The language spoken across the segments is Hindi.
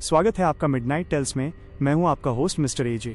स्वागत है आपका मिडनाइट टेल्स में। मैं हूं आपका होस्ट मिस्टर एजे।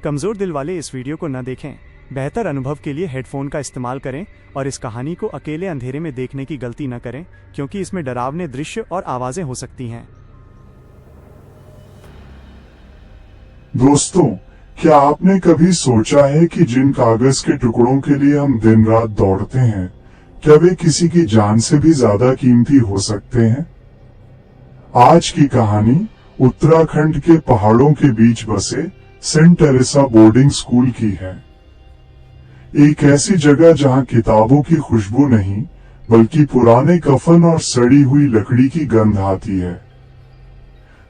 कमज़ोर दिल वाले इस वीडियो को न देखें। बेहतर अनुभव के लिए हेडफोन का इस्तेमाल करें और इस कहानी को अकेले अंधेरे में देखने की गलती न करें, क्योंकि इसमें डरावने दृश्य और आवाज़ें हो सकती हैं। दोस्तों, क्या आपने कभी सोचा है कि जिन कागज के टुकड़ों के लिए हम दिन रात दौड़ते हैं, क्या वे किसी की जान से भी ज्यादा कीमती हो सकते हैं? आज की कहानी उत्तराखंड के पहाड़ों के बीच बसे सेंट टेरेसा बोर्डिंग स्कूल की है। एक ऐसी जगह जहां किताबों की खुशबू नहीं, बल्कि पुराने कफन और सड़ी हुई लकड़ी की गंध आती है।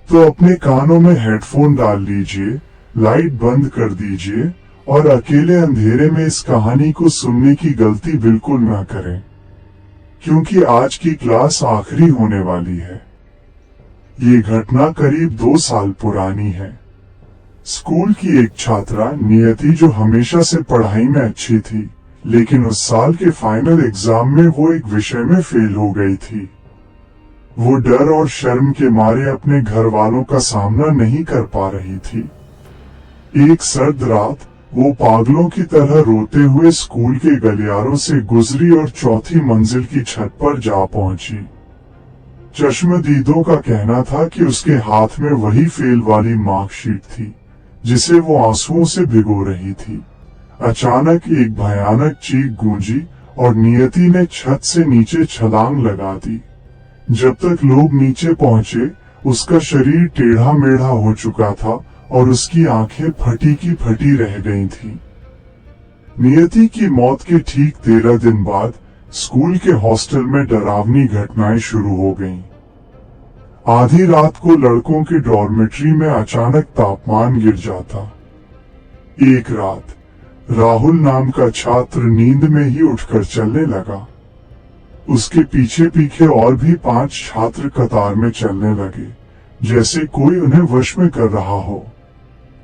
तो अपने कानों में हेडफोन डाल लीजिए, लाइट बंद कर दीजिए और अकेले अंधेरे में इस कहानी को सुनने की गलती बिल्कुल ना करें, क्योंकि आज की क्लास आखिरी होने वाली है। ये घटना करीब 2 साल पुरानी है। स्कूल की एक छात्रा नियति, जो हमेशा से पढ़ाई में अच्छी थी, लेकिन उस साल के फाइनल एग्जाम में वो एक विषय में फेल हो गई थी। वो डर और शर्म के मारे अपने घर वालों का सामना नहीं कर पा रही थी। एक सर्द रात वो पागलों की तरह रोते हुए स्कूल के गलियारों से गुजरी और चौथी मंजिल की छत पर जा पहुंची। चश्मदीदों का कहना था कि उसके हाथ में वही फेल वाली मार्कशीट थी जिसे वो आंसुओं से भिगो रही थी। अचानक एक भयानक चीख गूंजी और नियति ने छत से नीचे छलांग लगा दी। जब तक लोग नीचे पहुंचे, उसका शरीर टेढ़ा मेढ़ा हो चुका था और उसकी आंखें फटी की फटी रह गई थीं। नियति की मौत के ठीक 13 दिन बाद स्कूल के हॉस्टल में डरावनी घटनाएं शुरू हो गईं। आधी रात को लड़कों के डॉर्मेट्री में अचानक तापमान गिर जाता। एक रात राहुल नाम का छात्र नींद में ही उठकर चलने लगा। उसके पीछे पीछे और भी 5 छात्र कतार में चलने लगे, जैसे कोई उन्हें वश में कर रहा हो।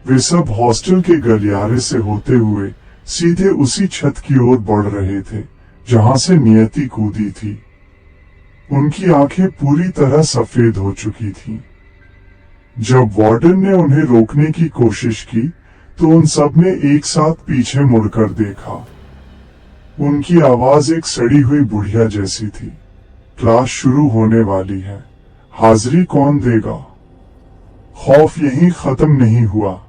वे सब हॉस्टल के गलियारे से होते हुए सीधे उसी छत की ओर बढ़ रहे थे जहां से नियति कूदी थी। उनकी आंखें पूरी तरह सफेद हो चुकी थीं। जब वार्डन ने उन्हें रोकने की कोशिश की, तो उन सब ने एक साथ पीछे मुड़कर देखा। उनकी आवाज एक सड़ी हुई बुढ़िया जैसी थी। क्लास शुरू होने वाली है, हाजिरी कौन देगा? खौफ यहीं खत्म नहीं हुआ।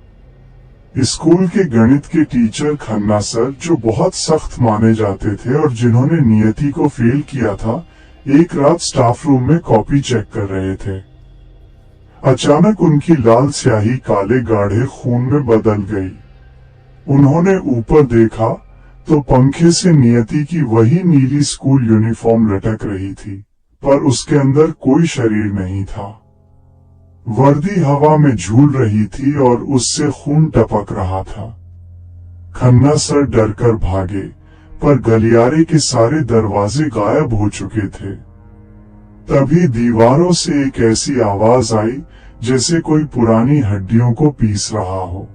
स्कूल के गणित के टीचर खन्ना सर, जो बहुत सख्त माने जाते थे और जिन्होंने नियति को फेल किया था, एक रात स्टाफ रूम में कॉपी चेक कर रहे थे। अचानक उनकी लाल स्याही काले गाढ़े खून में बदल गई। उन्होंने ऊपर देखा तो पंखे से नियति की वही नीली स्कूल यूनिफॉर्म लटक रही थी, पर उसके अंदर कोई शरीर नहीं था। वर्दी हवा में झूल रही थी और उससे खून टपक रहा था। खन्ना सर डरकर भागे, पर गलियारे के सारे दरवाजे गायब हो चुके थे। तभी दीवारों से एक ऐसी आवाज आई जैसे कोई पुरानी हड्डियों को पीस रहा हो।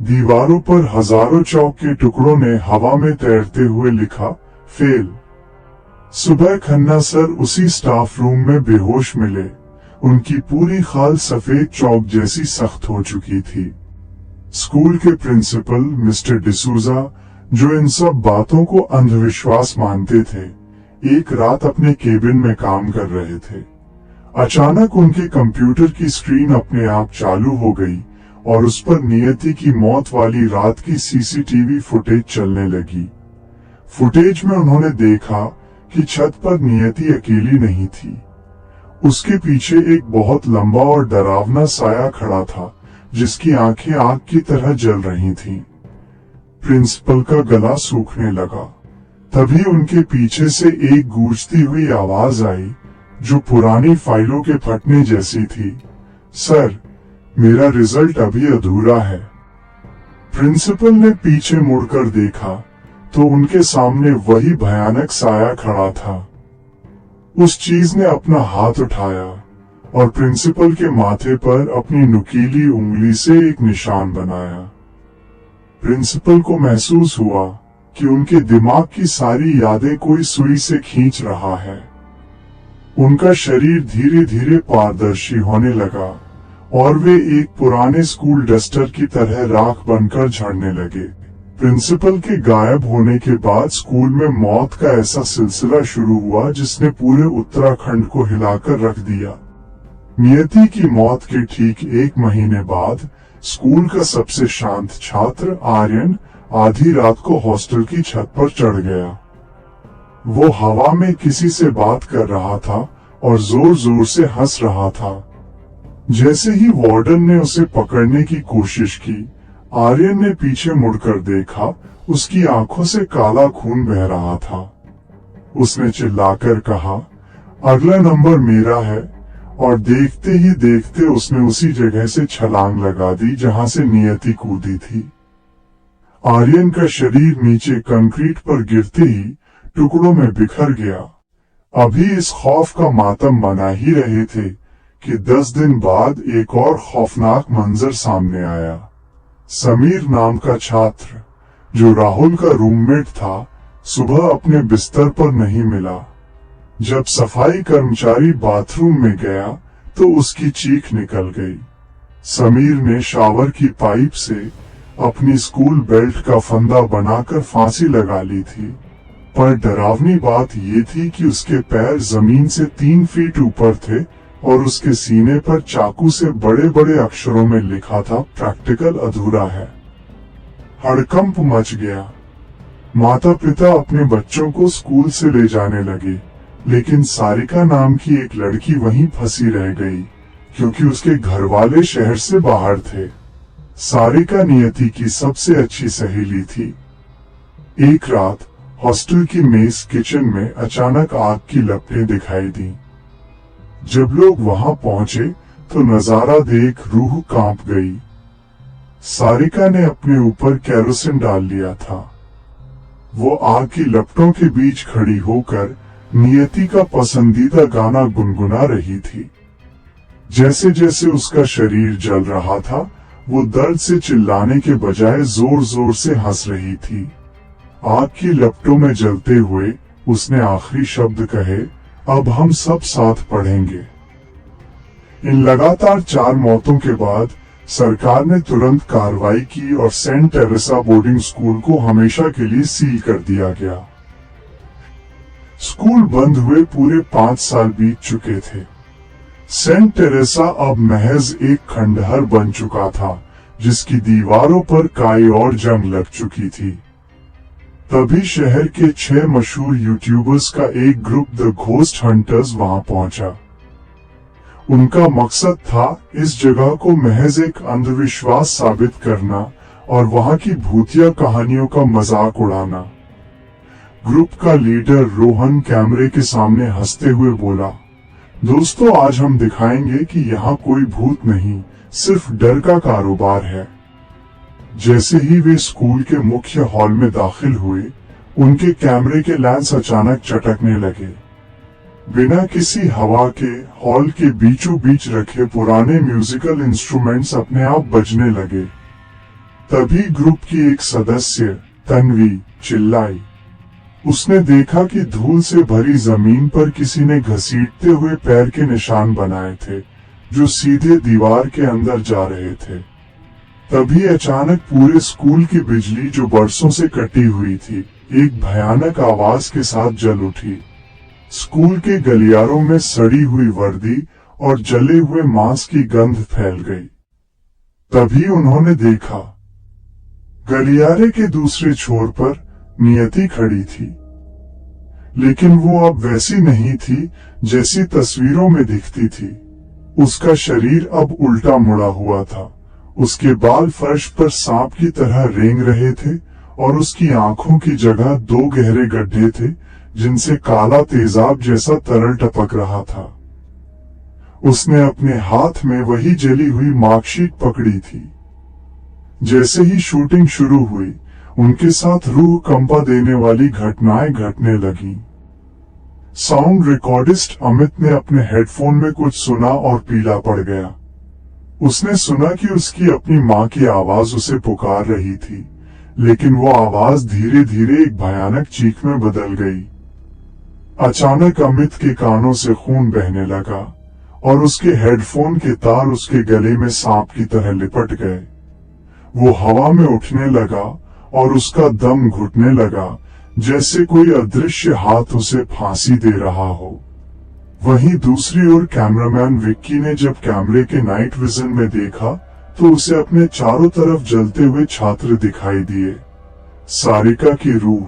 दीवारों पर हजारों चौक के टुकड़ों ने हवा में तैरते हुए लिखा, फेल। सुबह खन्ना सर उसी स्टाफ रूम में बेहोश मिले। उनकी पूरी खाल सफेद चौक जैसी सख्त हो चुकी थी। स्कूल के प्रिंसिपल मिस्टर डिसूजा, जो इन सब बातों को अंधविश्वास मानते थे, एक रात अपने केबिन में काम कर रहे थे। अचानक उनके कंप्यूटर की स्क्रीन अपने आप चालू हो गई और उस पर नियति की मौत वाली रात की सीसीटीवी फुटेज चलने लगी। फुटेज में उन्होंने देखा कि छत पर नियति अकेली नहीं थी। उसके पीछे एक बहुत लंबा और डरावना साया खड़ा था, जिसकी आंखें आग की तरह जल रही थीं। प्रिंसिपल का गला सूखने लगा। तभी उनके पीछे से एक गूंजती हुई आवाज आई, जो पुरानी फाइलों के फटने जैसी थी। सर, मेरा रिजल्ट अभी अधूरा है। प्रिंसिपल ने पीछे मुड़कर देखा तो उनके सामने वही भयानक साया खड़ा था। उस चीज ने अपना हाथ उठाया और प्रिंसिपल के माथे पर अपनी नुकीली उंगली से एक निशान बनाया। प्रिंसिपल को महसूस हुआ कि उनके दिमाग की सारी यादें कोई सुई से खींच रहा है। उनका शरीर धीरे धीरे पारदर्शी होने लगा और वे एक पुराने स्कूल डस्टर की तरह राख बनकर झड़ने लगे। प्रिंसिपल के गायब होने के बाद स्कूल में मौत का ऐसा सिलसिला शुरू हुआ जिसने पूरे उत्तराखंड को हिलाकर रख दिया। नियति की मौत के ठीक 1 महीने बाद स्कूल का सबसे शांत छात्र आर्यन आधी रात को हॉस्टल की छत पर चढ़ गया। वो हवा में किसी से बात कर रहा था और जोर जोर से हंस रहा था। जैसे ही वार्डन ने उसे पकड़ने की कोशिश की, आर्यन ने पीछे मुड़कर देखा। उसकी आंखों से काला खून बह रहा था। उसने चिल्लाकर कहा, अगला नंबर मेरा है, और देखते ही देखते उसने उसी जगह से छलांग लगा दी जहां से नियति कूदी थी। आर्यन का शरीर नीचे कंक्रीट पर गिरते ही टुकड़ों में बिखर गया। अभी इस खौफ का मातम मना ही रहे थे कि 10 दिन बाद एक और खौफनाक मंजर सामने आया। समीर नाम का छात्र, जो राहुल का रूममेट था, सुबह अपने बिस्तर पर नहीं मिला। जब सफाई कर्मचारी बाथरूम में गया तो उसकी चीख निकल गई। समीर ने शावर की पाइप से अपनी स्कूल बेल्ट का फंदा बनाकर फांसी लगा ली थी, पर डरावनी बात ये थी कि उसके पैर जमीन से 3 फीट ऊपर थे और उसके सीने पर चाकू से बड़े बड़े अक्षरों में लिखा था, प्रैक्टिकल अधूरा है। हड़कंप मच गया। माता पिता अपने बच्चों को स्कूल से ले जाने लगे, लेकिन सारिका नाम की एक लड़की वहीं फंसी रह गई क्योंकि उसके घर वाले शहर से बाहर थे। सारिका नियति की सबसे अच्छी सहेली थी। एक रात हॉस्टल की मेस किचन में अचानक आग की लपटें दिखाई दी। जब लोग वहां पहुंचे तो नजारा देख रूह कांप गई। सारिका ने अपने ऊपर केरोसिन डाल लिया था। वो आग की लपटों के बीच खड़ी होकर नियति का पसंदीदा गाना गुनगुना रही थी। जैसे जैसे उसका शरीर जल रहा था, वो दर्द से चिल्लाने के बजाय जोर जोर से हंस रही थी। आग की लपटों में जलते हुए उसने आखिरी शब्द कहे, अब हम सब साथ पढ़ेंगे। इन लगातार 4 मौतों के बाद सरकार ने तुरंत कार्रवाई की और सेंट टेरेसा बोर्डिंग स्कूल को हमेशा के लिए सील कर दिया गया। स्कूल बंद हुए पूरे 5 साल बीत चुके थे। सेंट टेरेसा अब महज एक खंडहर बन चुका था, जिसकी दीवारों पर काई और जंग लग चुकी थी। तभी शहर के 6 मशहूर यूट्यूबर्स का एक ग्रुप द घोस्ट हंटर्स वहां पहुंचा। उनका मकसद था इस जगह को महज एक अंधविश्वास साबित करना और वहां की भूतिया कहानियों का मजाक उड़ाना। ग्रुप का लीडर रोहन कैमरे के सामने हंसते हुए बोला, दोस्तों, आज हम दिखाएंगे कि यहाँ कोई भूत नहीं, सिर्फ डर का कारोबार है। जैसे ही वे स्कूल के मुख्य हॉल में दाखिल हुए, उनके कैमरे के लेंस अचानक चटकने लगे। बिना किसी हवा के हॉल के बीचों बीच रखे पुराने म्यूजिकल इंस्ट्रूमेंट्स अपने आप बजने लगे। तभी ग्रुप की एक सदस्य तन्वी चिल्लाई। उसने देखा कि धूल से भरी जमीन पर किसी ने घसीटते हुए पैर के निशान बनाए थे, जो सीधे दीवार के अंदर जा रहे थे। तभी अचानक पूरे स्कूल की बिजली, जो बरसों से कटी हुई थी, एक भयानक आवाज के साथ जल उठी। स्कूल के गलियारों में सड़ी हुई वर्दी और जले हुए मांस की गंध फैल गई। तभी उन्होंने देखा, गलियारे के दूसरे छोर पर नियति खड़ी थी, लेकिन वो अब वैसी नहीं थी जैसी तस्वीरों में दिखती थी। उसका शरीर अब उल्टा मुड़ा हुआ था। उसके बाल फर्श पर सांप की तरह रेंग रहे थे और उसकी आंखों की जगह 2 गहरे गड्ढे थे, जिनसे काला तेजाब जैसा तरल टपक रहा था। उसने अपने हाथ में वही जली हुई मार्कशीट पकड़ी थी। जैसे ही शूटिंग शुरू हुई, उनके साथ रूह कंपा देने वाली घटनाएं घटने लगी। साउंड रिकॉर्डिस्ट अमित ने अपने हेडफोन में कुछ सुना और पीला पड़ गया। उसने सुना कि उसकी अपनी मां की आवाज उसे पुकार रही थी, लेकिन वो आवाज धीरे धीरे एक भयानक चीख में बदल गई। अचानक अमित के कानों से खून बहने लगा और उसके हेडफोन के तार उसके गले में सांप की तरह लिपट गए। वो हवा में उठने लगा और उसका दम घुटने लगा, जैसे कोई अदृश्य हाथ उसे फांसी दे रहा हो। वहीं दूसरी ओर कैमरामैन विक्की ने जब कैमरे के नाइट विजन में देखा तो उसे अपने चारों तरफ जलते हुए छात्र दिखाई दिए। सारिका की रूह,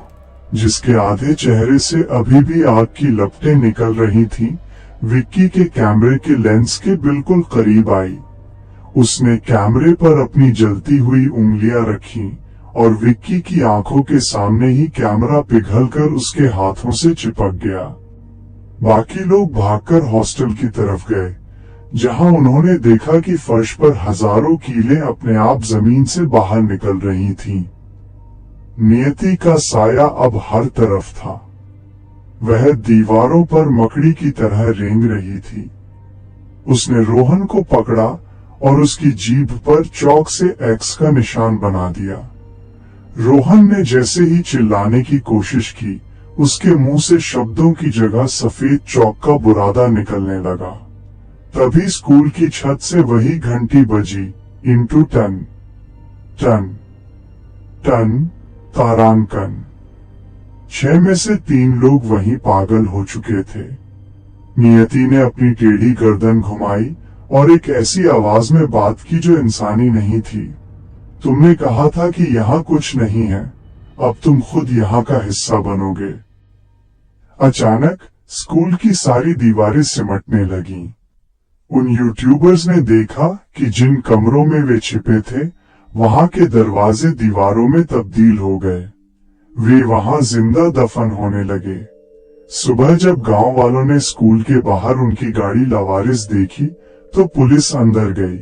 जिसके आधे चेहरे से अभी भी आग की लपटें निकल रही थीं, विक्की के कैमरे के लेंस के बिल्कुल करीब आई। उसने कैमरे पर अपनी जलती हुई उंगलियां रखीं और विक्की की आंखों के सामने ही कैमरा पिघलकर उसके हाथों से चिपक गया। बाकी लोग भागकर हॉस्टल की तरफ गए, जहां उन्होंने देखा कि फर्श पर हजारों कीलें अपने आप जमीन से बाहर निकल रही थीं। नियति का साया अब हर तरफ था। वह दीवारों पर मकड़ी की तरह रेंग रही थी। उसने रोहन को पकड़ा और उसकी जीभ पर चौक से एक्स का निशान बना दिया। रोहन ने जैसे ही चिल्लाने की कोशिश की, उसके मुंह से शब्दों की जगह सफेद चौक का बुरादा निकलने लगा। तभी स्कूल की छत से वही घंटी बजी, इंटू टन टन टन तारांकन। 6 में से 3 लोग वहीं पागल हो चुके थे। नियति ने अपनी टेढ़ी गर्दन घुमाई और एक ऐसी आवाज में बात की जो इंसानी नहीं थी। तुमने कहा था कि यहाँ कुछ नहीं है, अब तुम खुद यहाँ का हिस्सा बनोगे। अचानक स्कूल की सारी दीवारें सिमटने लगीं। उन यूट्यूबर्स ने देखा कि जिन कमरों में वे छिपे थे, वहां के दरवाजे दीवारों में तब्दील हो गए। वे वहां जिंदा दफन होने लगे। सुबह जब गांव वालों ने स्कूल के बाहर उनकी गाड़ी लावारिस देखी तो पुलिस अंदर गई।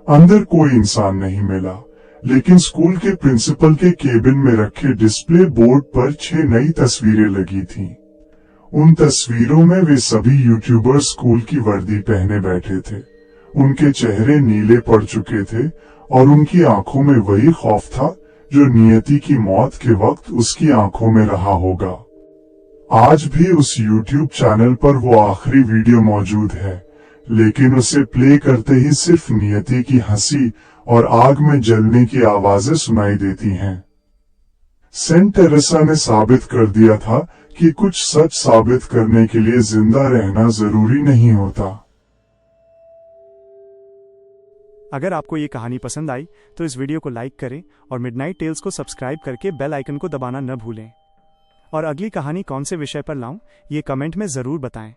अंदर कोई इंसान नहीं मिला, लेकिन स्कूल के प्रिंसिपल के केबिन में रखे डिस्प्ले बोर्ड पर 6 नई तस्वीरें लगी थीं। उन तस्वीरों में वे सभी यूट्यूबर स्कूल की वर्दी पहने बैठे थे। उनके चेहरे नीले पड़ चुके थे और उनकी आंखों में वही खौफ था जो नियति की मौत के वक्त उसकी आंखों में रहा होगा। आज भी उस YouTube चैनल पर वो आखिरी वीडियो मौजूद है, लेकिन उसे प्ले करते ही सिर्फ नियति की हंसी और आग में जलने की आवाजें सुनाई देती हैं। सेंट टेरेसा ने साबित कर दिया था कि कुछ सच साबित करने के लिए जिंदा रहना जरूरी नहीं होता। अगर आपको ये कहानी पसंद आई तो इस वीडियो को लाइक करें और मिडनाइट टेल्स को सब्सक्राइब करके बेल आइकन को दबाना न भूलें। और अगली कहानी कौन से विषय पर लाऊं, ये कमेंट में जरूर बताएं।